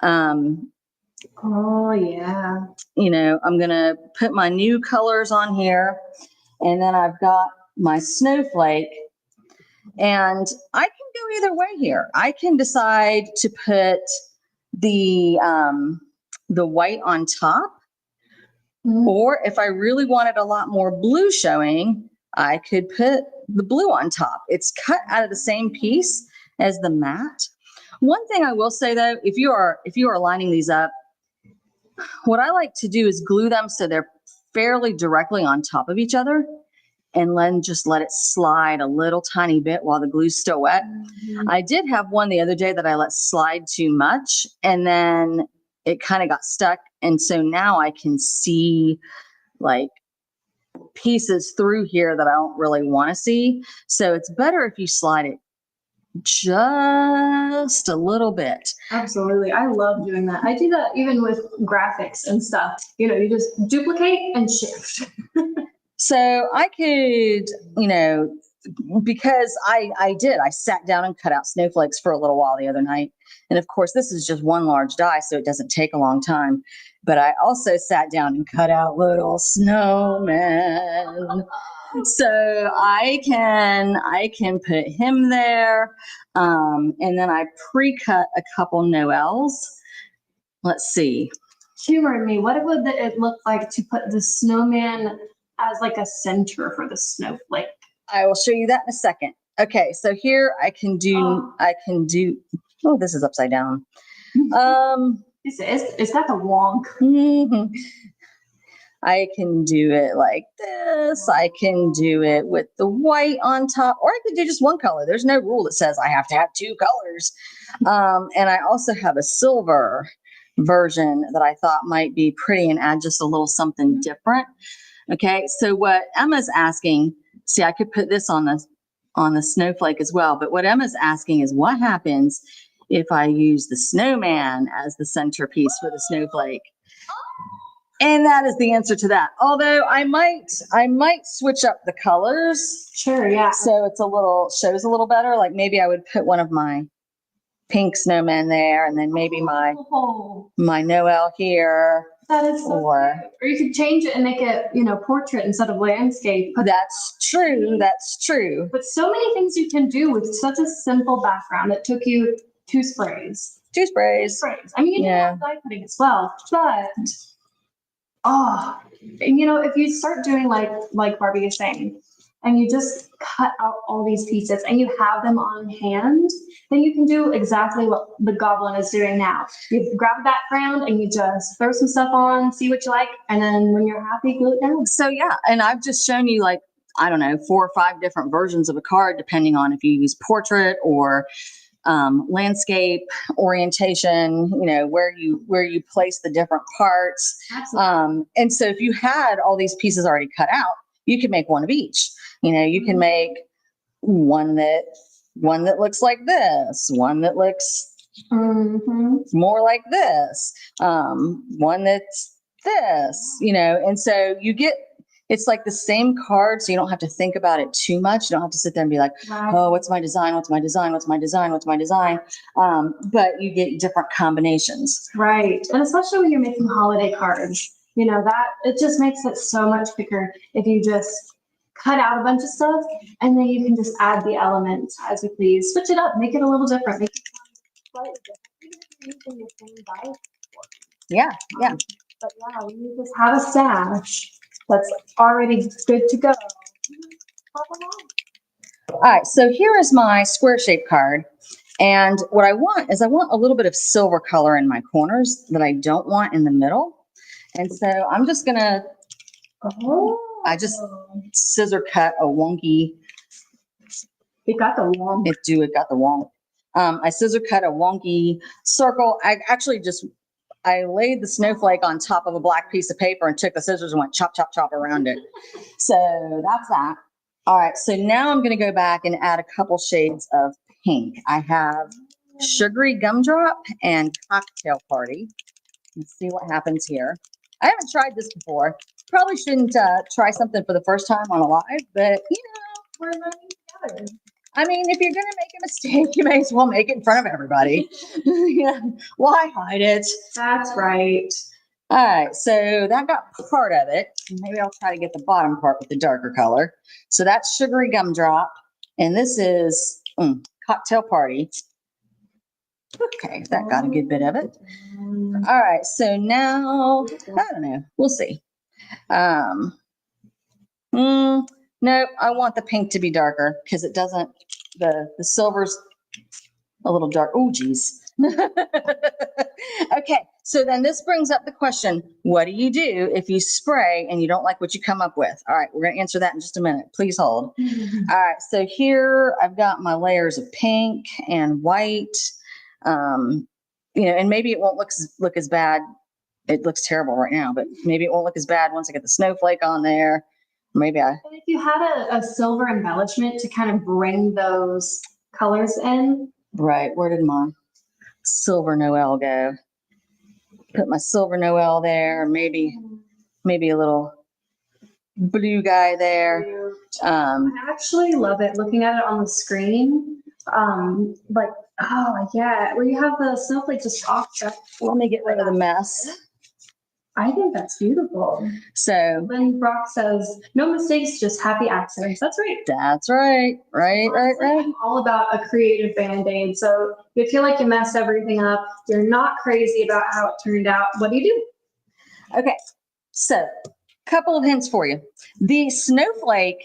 Oh yeah. You know, I'm gonna put my new colors on here, and then I've got my snowflake. And I can go either way here. I can decide to put the white on top, or if I really wanted a lot more blue showing, I could put the blue on top. It's cut out of the same piece as the matte. One thing I will say though, if you are lining these up, what I like to do is glue them so they're fairly directly on top of each other, and then just let it slide a little tiny bit while the glue's still wet. I did have one the other day that I let slide too much, and then it kind of got stuck. And so now I can see like pieces through here that I don't really want to see. So it's better if you slide it just a little bit. Absolutely. I love doing that. I do that even with graphics and stuff. You just duplicate and shift. So I could, because I sat down and cut out snowflakes for a little while the other night. And of course, this is just one large die, so it doesn't take a long time. But I also sat down and cut out little snowmen. So I can put him there. And then I pre-cut a couple Noels. Let's see. Humor me. What would it look like to put the snowman as like a center for the snowflake? I will show you that in a second. Okay, so here I can do, oh, this is upside down. It's got the wonk. I can do it like this. I can do it with the white on top, or I could do just one color. There's no rule that says I have to have two colors. And I also have a silver version that I thought might be pretty and add just a little something different. Okay, so what Emma's asking, see, I could put this on the snowflake as well, but what Emma's asking is what happens if I use the snowman as the centerpiece for the snowflake? And that is the answer to that. Although I might switch up the colors. Sure, yeah. So it's shows a little better. Like maybe I would put one of my pink snowmen there, and then maybe my Noel here. That is so or you could change it and make it, portrait instead of landscape. That's true. That's true. But so many things you can do with such a simple background. It took you two sprays. I mean, you do have dye cutting as well, but if you start doing like Barbie is saying, and you just cut out all these pieces and you have them on hand, then you can do exactly what the goblin is doing now. You grab a background and you just throw some stuff on, see what you like, and then when you're happy, glue it down. So yeah, and I've just shown you 4 or 5 different versions of a card, depending on if you use portrait or landscape orientation, where you place the different parts. Absolutely. And so if you had all these pieces already cut out, you could make one of each. You can make one that looks like this, one that looks more like this, one that's this, and so it's like the same card, so you don't have to think about it too much. You don't have to sit there and be like, oh, what's my design? What's my design? What's my design? What's my design? But you get different combinations. Right. And especially when you're making holiday cards, that it just makes it so much quicker if you just cut out a bunch of stuff and then you can just add the elements as you please. Switch it up, make it a little different, make it slightly different. Even if you're using the same die. Yeah. But yeah, when you just have a stash that's already good to go. All right, so here is my square shape card. And what I want is a little bit of silver color in my corners that I don't want in the middle. And so I'm just gonna, I just scissor cut a wonky. It got the wonk. It got the wonk. I scissor cut a wonky circle. I laid the snowflake on top of a black piece of paper and took the scissors and went chop, chop, chop around it. So that's that. All right, so now I'm going to go back and add a couple shades of pink. I have Sugary Gumdrop and Cocktail Party. Let's see what happens here. I haven't tried this before. Probably shouldn't try something for the first time on a live, but we're learning together. I mean, if you're going to make a mistake, you may as well make it in front of everybody. Why hide it? That's right. All right, so that got part of it. Maybe I'll try to get the bottom part with the darker color. So that's Sugary Gumdrop, and this is Cocktail Party. Okay, that got a good bit of it. All right, so now, I don't know, we'll see. No, I want the pink to be darker because it doesn't, the silver's, a little dark. Oh, geez. Okay, so then this brings up the question, what do you do if you spray and you don't like what you come up with? All right, we're going to answer that in just a minute. Please hold. All right, so here I've got my layers of pink and white. And maybe it won't look as bad. It looks terrible right now, but maybe it won't look as bad once I get the snowflake on there. Maybe And if you had a silver embellishment to kind of bring those colors in. Right, where did my silver Noel go? Put my silver Noel there, maybe a little blue guy there. I actually love it looking at it on the screen. Like, oh yeah, where you have the snowflake just off. Let me get rid of the mess. I think that's beautiful. So when Brock says, no mistakes, just happy accidents. That's right. That's right. Right. I'm all about a creative Band-Aid. So if you feel like you messed everything up, you're not crazy about how it turned out, what do you do? Okay. So a couple of hints for you. The snowflake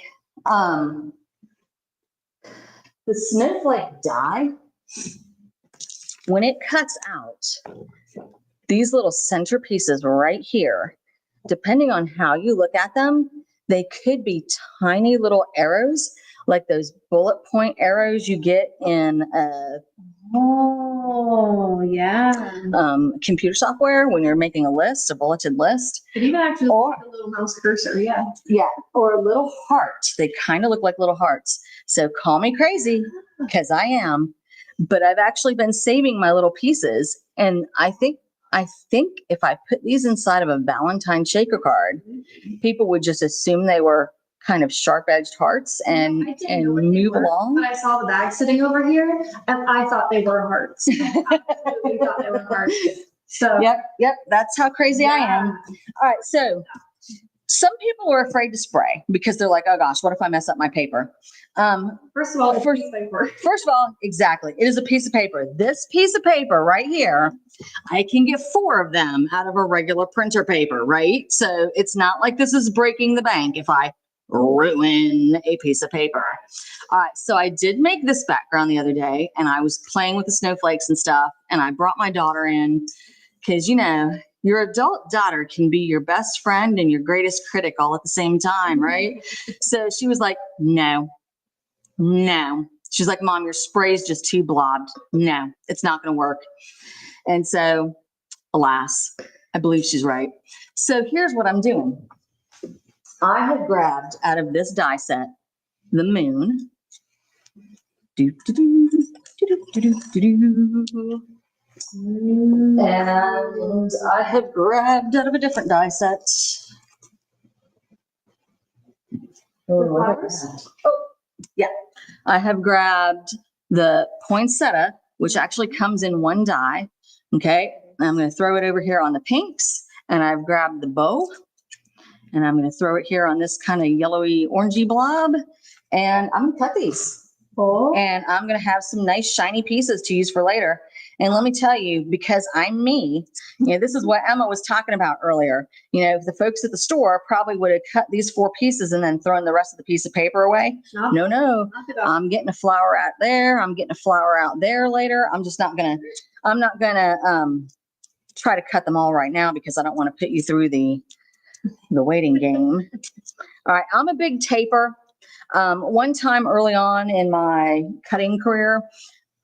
dye, when it cuts out, these little center pieces right here, depending on how you look at them, they could be tiny little arrows, like those bullet point arrows you get in computer software when you're making a list, a bulleted list. It even actually looks like a little mouse cursor, yeah. Yeah, or a little heart. They kind of look like little hearts. So call me crazy, because I am. But I've actually been saving my little pieces, and I think if I put these inside of a Valentine shaker card, people would just assume they were kind of sharp-edged hearts and move along. But I saw the bag sitting over here, and I thought they were hearts. I absolutely thought they were hearts. So yep, that's how crazy I am. All right, so some people are afraid to spray because they're like, oh gosh, what if I mess up my paper? First of all, it's a piece of paper. First of all, exactly. It is a piece of paper. This piece of paper right here, I can get 4 of them out of a regular printer paper, right? So it's not like this is breaking the bank if I ruin a piece of paper. All right, so I did make this background the other day, and I was playing with the snowflakes and stuff, and I brought my daughter in because, your adult daughter can be your best friend and your greatest critic all at the same time, right? So she was like, no. She's like, Mom, your spray's just too blobbed. No, it's not going to work. And so, alas, I believe she's right. So here's what I'm doing. I have grabbed out of this die set the moon. And I have grabbed out of a different die set. Yeah. I have grabbed the poinsettia, which actually comes in one die. Okay. I'm going to throw it over here on the pinks, and I've grabbed the bow, and I'm going to throw it here on this kind of yellowy orangey blob, and I'm going to cut these. Cool. And I'm going to have some nice shiny pieces to use for later. And let me tell you, because I'm me, this is what Emma was talking about earlier. The folks at the store probably would have cut these 4 pieces and then thrown the rest of the piece of paper away. No. I'm getting a flower out there. I'm getting a flower out there later. I'm not gonna try to cut them all right now because I don't want to put you through the waiting game. All right, I'm a big taper. One time early on in my cutting career,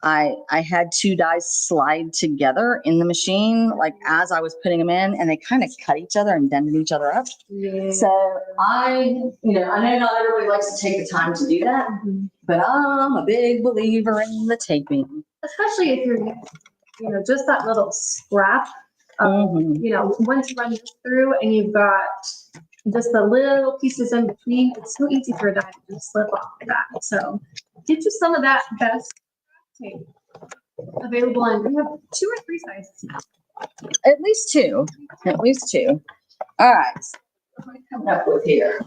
I had 2 dies slide together in the machine, like as I was putting them in, and they kind of cut each other and dented each other up. Yeah. So I know not everybody likes to take the time to do that, but I'm a big believer in the taping. Especially if you're, just that little scrap, once you run this through and you've got just the little pieces in between, it's so easy for a die to just slip off like that. So get you some of that best tape available, and we have 2 or 3 sizes now. At least two. All right. What am I coming up with here?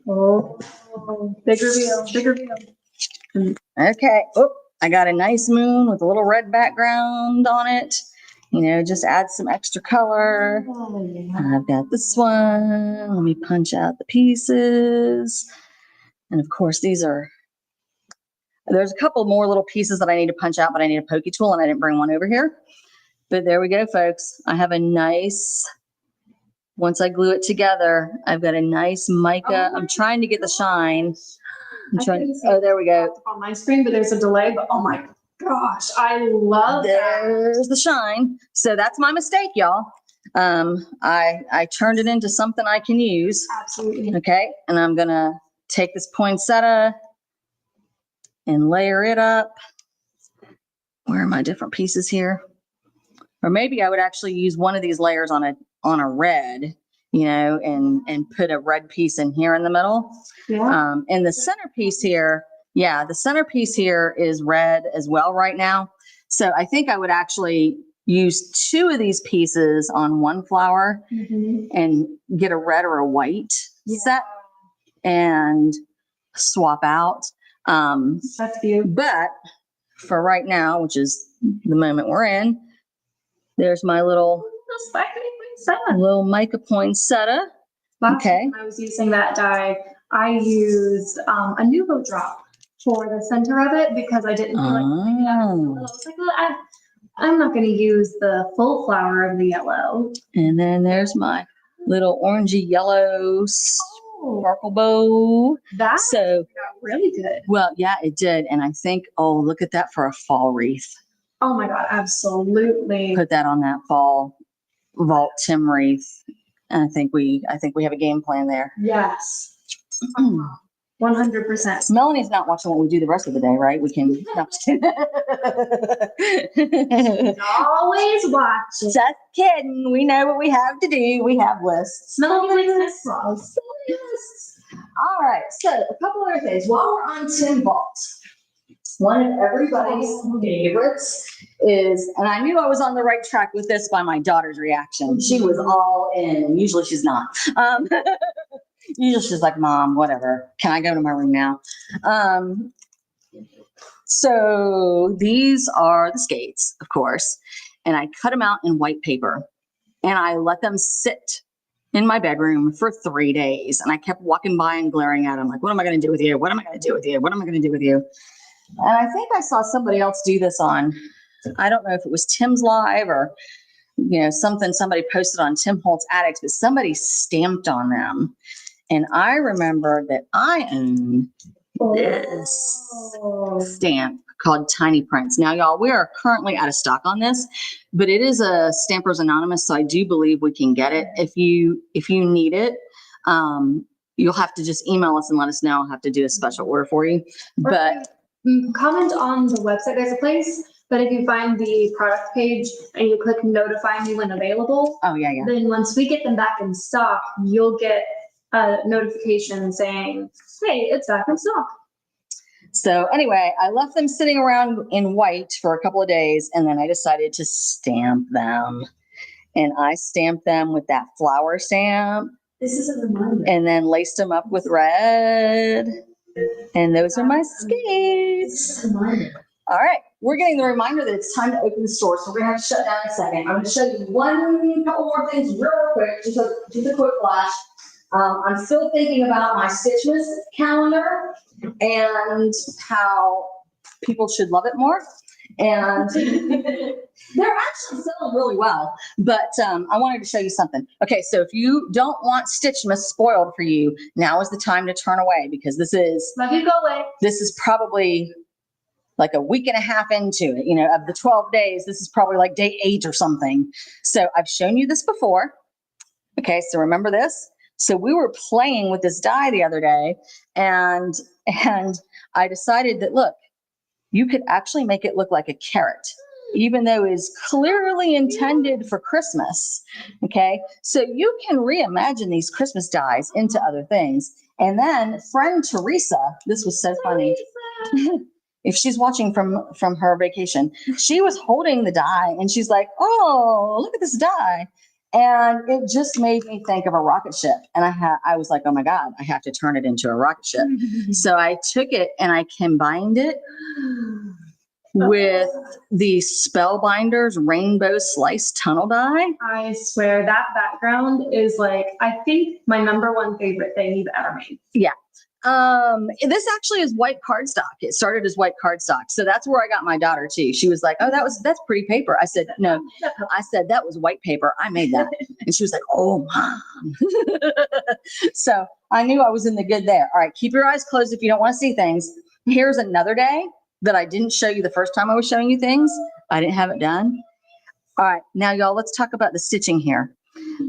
Oh, big reveal. Okay. Oh, I got a nice moon with a little red background on it. Just add some extra color. Oh, yeah. I've got this one. Let me punch out the pieces. And of course, there's a couple more little pieces that I need to punch out, but I need a pokey tool and I didn't bring one over here. But there we go, folks. I have a nice, once I glue it together, I've got a nice mica. I'm trying to get the shine. Oh, there we go. On my screen, but there's a delay, but oh my gosh, I love that. There's the shine. So that's my mistake, y'all. I turned it into something I can use. Absolutely. Okay. And I'm going to take this poinsettia and layer it up. Where are my different pieces here? Or maybe I would actually use one of these layers on a red, you know, and put a red piece in here in the middle. Yeah. And the centerpiece here, the centerpiece here is red as well right now. So I think I would actually use 2 of these pieces on one flower and get a red or a white set and swap out. That's beautiful. But for right now, which is the moment we're in, there's my little mica poinsettia. Okay. When I was using that dye, I used a Nuvo drop for the center of it because I didn't feel like picking it up. I was like, well, I'm not going to use the full flower of the yellow. And then there's my little orangey yellow sparkle bow. That got really good. Well, yeah, it did. And I think, oh, look at that for a fall wreath. Oh my God, absolutely. Put that on that fall vault Tim wreath. And I think we have a game plan there. Yes. 100%. Melanie's not watching what we do the rest of the day, right? We can. No, always watching. Just kidding. We know what we have to do. We have lists. Melanie likes vlogs. All right. So a couple other things. While we're on Tim Vault, one of everybody's favorites is, and I knew I was on the right track with this by my daughter's reaction. She was all in. Usually she's not. Usually she's like, Mom, whatever. Can I go to my room now? So these are the skates, of course, and I cut them out in white paper and I let them sit in my bedroom for 3 days. And I kept walking by and glaring at them like, what am I going to do with you? What am I going to do with you? What am I going to do with you? And I think I saw somebody else do this on, I don't know if it was Tim's Live or, you know, somebody posted on Tim Holtz Addicts, but somebody stamped on them. And I remember that I own this stamp called Tiny Prints. Now, y'all, we are currently out of stock on this, but it is a Stampers Anonymous, so I do believe we can get it. If you need it, you'll have to just email us and let us know. I'll have to do a special order for you. But comment on the website. There's a place, but if you find the product page and you click notify me when available, then once we get them back in stock, you'll get a notification saying, hey, it's back in stock. So anyway, I left them sitting around in white for a couple of days, and then I decided to stamp them. And I stamped them with that flower stamp. This is a reminder. And then laced them up with red. And those are my skates. All right, we're getting the reminder that it's time to open the store, so we're gonna have to shut down in a second. I'm gonna show you couple more things real quick, just a quick flash. I'm still thinking about my Stitchmas calendar and how people should love it more. And they're actually selling really well, but I wanted to show you something. Okay, so if you don't want Stitchmas spoiled for you, now is the time to turn away, because this is probably like a week and a half into it, you know, of the 12 days, this is probably like day 8 or something. So I've shown you this before. Okay, so remember this? So we were playing with this die the other day, and I decided that, look, you could actually make it look like a carrot, even though it's clearly intended for Christmas. Okay, so you can reimagine these Christmas dies into other things. And then friend Teresa, this was so funny. If she's watching from her vacation, she was holding the die and she's like, oh, look at this die. And it just made me think of a rocket ship. And I was like, oh my God, I have to turn it into a rocket ship. So I took it and I combined it. with the Spellbinders Rainbow Slice Tunnel Die. I swear that background is like, I think my #1 favorite thing you've ever made. Yeah. This actually is white cardstock. It started as white cardstock. So that's where I got my daughter too. She was like, "Oh, that's pretty paper." I said, "No." I said, "That was white paper. I made that." And she was like, "Oh, Mom." So I knew I was in the good there. All right. Keep your eyes closed if you don't want to see things. Here's another day that I didn't show you the first time I was showing you things. I didn't have it done. All right. Now, y'all, let's talk about the stitching here.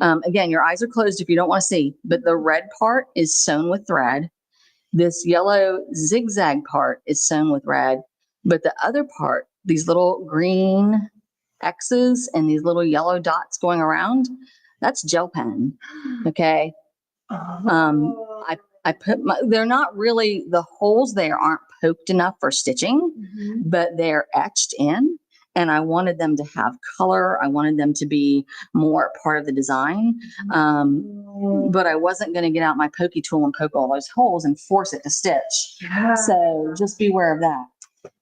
Again, your eyes are closed if you don't want to see, but the red part is sewn with thread. This yellow zigzag part is sewn with red, but the other part, these little green X's and these little yellow dots going around, that's gel pen. Okay. I put they're not really, the holes there aren't poked enough for stitching, but they're etched in. And I wanted them to have color. I wanted them to be more part of the design. But I wasn't going to get out my pokey tool and poke all those holes and force it to stitch. Yeah. So just beware of that.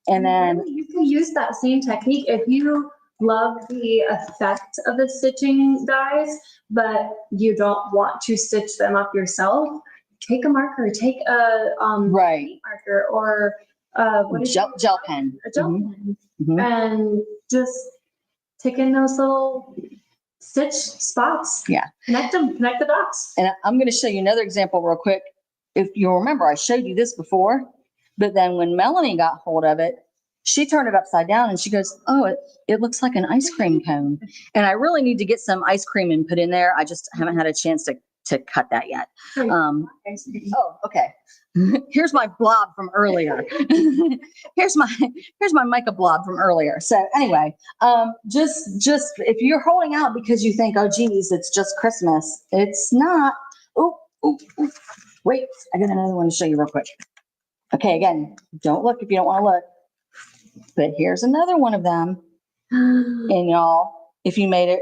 And then you can use that same technique if you love the effect of the stitching dies, but you don't want to stitch them up yourself. Take a marker, take a right paint marker, or gel pen. A gel pen, and just tick in those little stitch spots. Yeah. Connect them, connect the dots. And I'm going to show you another example real quick. If you'll remember, I showed you this before, but then when Melanie got hold of it, she turned it upside down and she goes, "Oh, it looks like an ice cream cone." And I really need to get some ice cream and put in there. I just haven't had a chance to cut that yet. Oh, okay. Here's my blob from earlier. here's my mica blob from earlier. So anyway, just if you're holding out because you think, "Oh geez, it's just Christmas," it's not. Oh, wait, I got another one to show you real quick. Okay, again, don't look if you don't want to look. But here's another one of them. And y'all, if you made it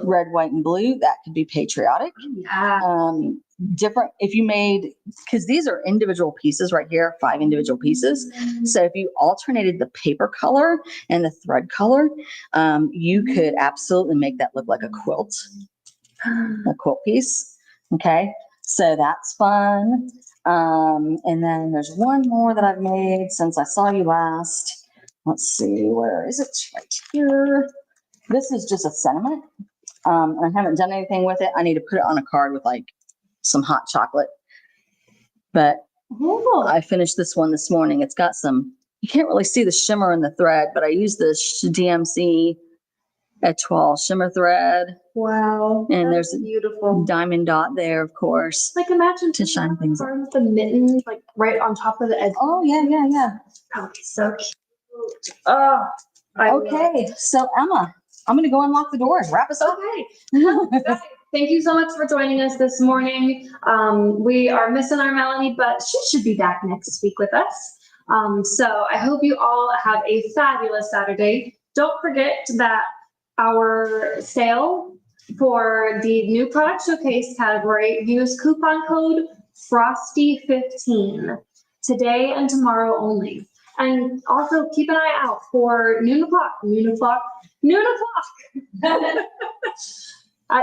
red, white, and blue, that could be patriotic. Yeah. Different if you made, because these are individual pieces right here, 5 individual pieces. So if you alternated the paper color and the thread color, you could absolutely make that look like a quilt piece. Okay, so that's fun. And then there's one more that I've made since I saw you last. Let's see, where is it? Right here. This is just a sentiment. I haven't done anything with it. I need to put it on a card with like some hot chocolate. But I finished this one this morning. It's got some, you can't really see the shimmer in the thread, but I used the DMC Etoile shimmer thread. Wow. And there's a beautiful diamond dot there, of course. Like imagine to shine things up. with the mittens like right on top of the edge. Oh, yeah. Oh, so cute. Oh, okay. So Emma, I'm going to go unlock the doors. Wrap us up. Okay. Thank you so much for joining us this morning. We are missing our Melanie, but she should be back next week with us. So I hope you all have a fabulous Saturday. Don't forget that our sale for the new product showcase category, use coupon code FROSTY15 today and tomorrow only. And also keep an eye out for noon o'clock. At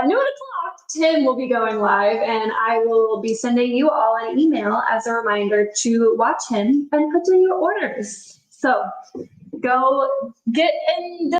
noon o'clock, Tim will be going live, and I will be sending you all an email as a reminder to watch him and put in your orders. So go get in the